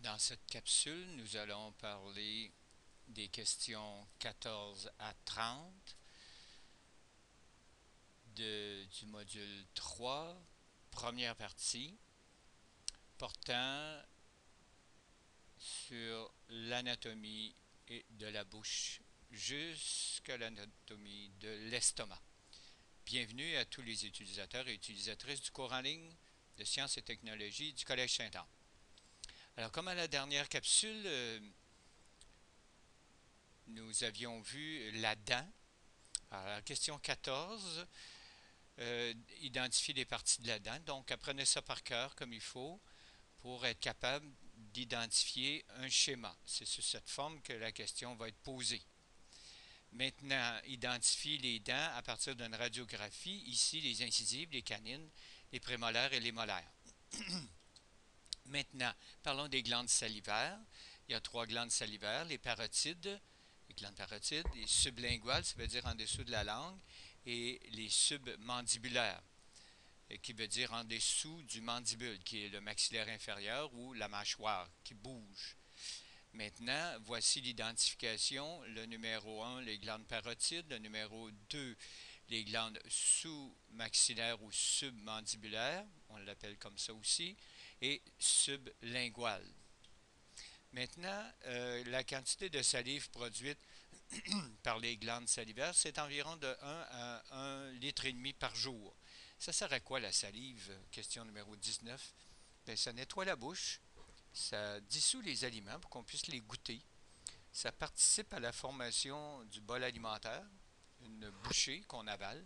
Dans cette capsule, nous allons parler des questions 14 à 30 du module 3, première partie, portant sur l'anatomie de la bouche jusqu'à l'anatomie de l'estomac. Bienvenue à tous les utilisateurs et utilisatrices du cours en ligne de sciences et technologies du Collège Saint-Anne. Alors, comme à la dernière capsule, nous avions vu la dent. Alors, la question 14, identifier les parties de la dent. Donc, apprenez ça par cœur comme il faut pour être capable d'identifier un schéma. C'est sur cette forme que la question va être posée. Maintenant, identifier les dents à partir d'une radiographie. Ici, les incisives, les canines, les prémolaires et les molaires. Maintenant, parlons des glandes salivaires. Il y a 3 glandes salivaires, les parotides, les glandes parotides, les sublinguales, ça veut dire en dessous de la langue, et les submandibulaires, qui veut dire en dessous du mandibule, qui est le maxillaire inférieur ou la mâchoire, qui bouge. Maintenant, voici l'identification. Le numéro 1, les glandes parotides. Le numéro 2, les glandes sous-maxillaires ou submandibulaires. On l'appelle comme ça aussi. Et sublinguales. Maintenant, la quantité de salive produite par les glandes salivaires, c'est environ de 1 à 1,5 litre par jour. Ça sert à quoi la salive? Question numéro 19. Bien, ça nettoie la bouche, ça dissout les aliments pour qu'on puisse les goûter. Ça participe à la formation du bol alimentaire, une bouchée qu'on avale,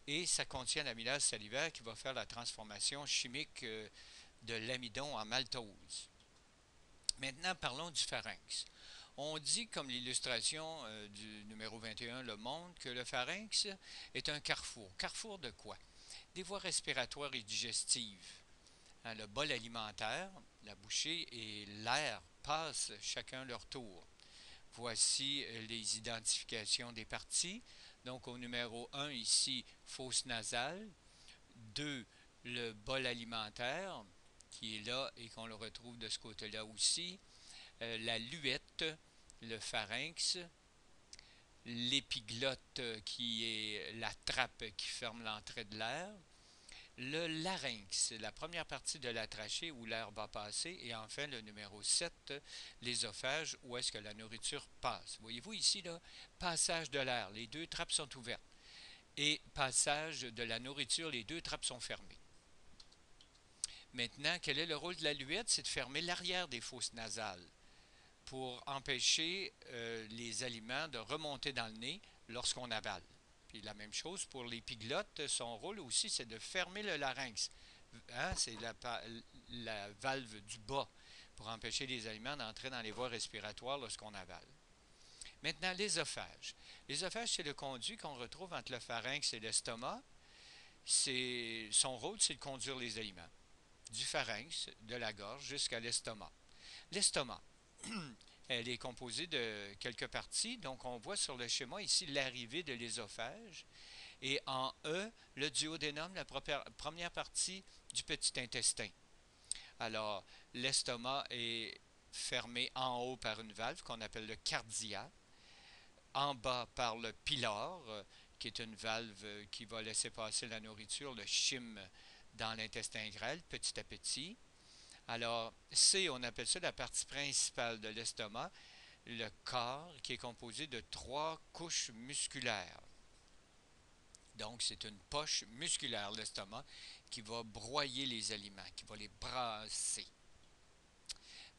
et ça contient l'amylase salivaire qui va faire la transformation chimique de l'amidon en maltose. Maintenant, parlons du pharynx. On dit, comme l'illustration du numéro 21 le montre, que le pharynx est un carrefour. Carrefour de quoi? Des voies respiratoires et digestives. Le bol alimentaire, la bouchée et l'air passent chacun leur tour. Voici les identifications des parties. Donc au numéro 1 ici, fosse nasale. 2, le bol alimentaire qui est là et qu'on le retrouve de ce côté-là aussi. La luette, le pharynx, l'épiglotte qui est la trappe qui ferme l'entrée de l'air, le larynx, la première partie de la trachée où l'air va passer, et enfin le numéro 7, l'ésophage, où est-ce que la nourriture passe. Voyez-vous ici, là, passage de l'air, les 2 trappes sont ouvertes, et passage de la nourriture, les 2 trappes sont fermées. Maintenant, quel est le rôle de la luette? C'est de fermer l'arrière des fosses nasales pour empêcher les aliments de remonter dans le nez lorsqu'on avale. Puis la même chose pour l'épiglotte, son rôle aussi, c'est de fermer le larynx. Hein? C'est la valve du bas pour empêcher les aliments d'entrer dans les voies respiratoires lorsqu'on avale. Maintenant, l'ésophage. L'ésophage, c'est le conduit qu'on retrouve entre le pharynx et l'estomac. Son rôle, c'est de conduire les aliments du pharynx, de la gorge, jusqu'à l'estomac. L'estomac, elle est composée de quelques parties. Donc, on voit sur le schéma ici l'arrivée de l'ésophage. Et en E, le duodénum, la première partie du petit intestin. Alors, l'estomac est fermé en haut par une valve qu'on appelle le cardia, en bas par le pylore, qui est une valve qui va laisser passer la nourriture, le chyme, dans l'intestin grêle, petit à petit. Alors, C, on appelle ça la partie principale de l'estomac, le corps, qui est composé de 3 couches musculaires. Donc, c'est une poche musculaire, l'estomac, qui va broyer les aliments, qui va les brasser.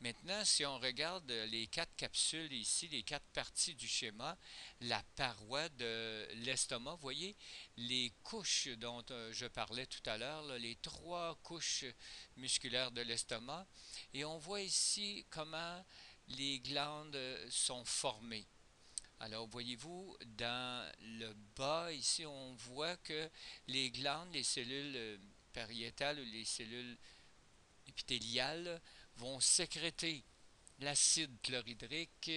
Maintenant, si on regarde les 4 capsules ici, les 4 parties du schéma, la paroi de l'estomac, vous voyez, les couches dont je parlais tout à l'heure, les 3 couches musculaires de l'estomac, et on voit ici comment les glandes sont formées. Alors, voyez-vous, dans le bas, ici, on voit que les glandes, les cellules pariétales ou les cellules épithéliales vont sécréter l'acide chlorhydrique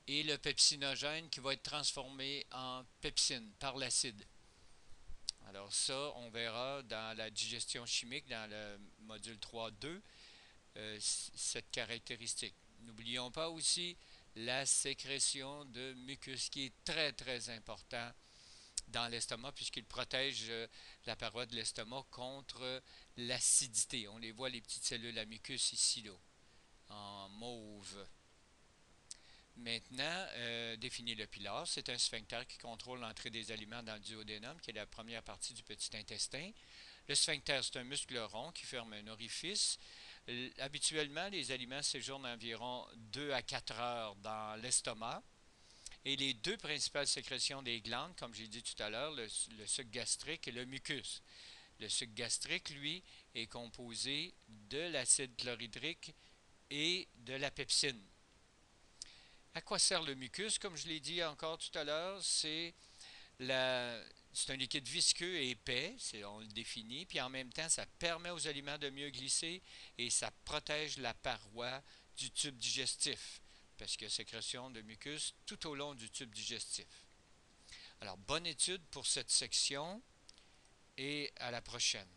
et le pepsinogène qui va être transformé en pepsine par l'acide. Alors ça, on verra dans la digestion chimique dans le module 3.2 cette caractéristique. N'oublions pas aussi la sécrétion de mucus qui est très très important dans l'estomac puisqu'il protège la paroi de l'estomac contre l'acidité. On les voit, les petites cellules à mucus ici, là, en mauve. Maintenant, définir le pylore. C'est un sphincter qui contrôle l'entrée des aliments dans le duodénum, qui est la première partie du petit intestin. Le sphincter, c'est un muscle rond qui ferme un orifice. Habituellement, les aliments séjournent environ 2 à 4 heures dans l'estomac. Et les deux principales sécrétions des glandes, comme j'ai dit tout à l'heure, le suc gastrique et le mucus. Le suc gastrique, lui, est composé de l'acide chlorhydrique et de la pepsine. À quoi sert le mucus? Comme je l'ai dit encore tout à l'heure, c'est un liquide visqueux et épais, on le définit, puis en même temps, ça permet aux aliments de mieux glisser et ça protège la paroi du tube digestif, parce qu'il y a sécrétion de mucus tout au long du tube digestif. Alors, bonne étude pour cette section et à la prochaine.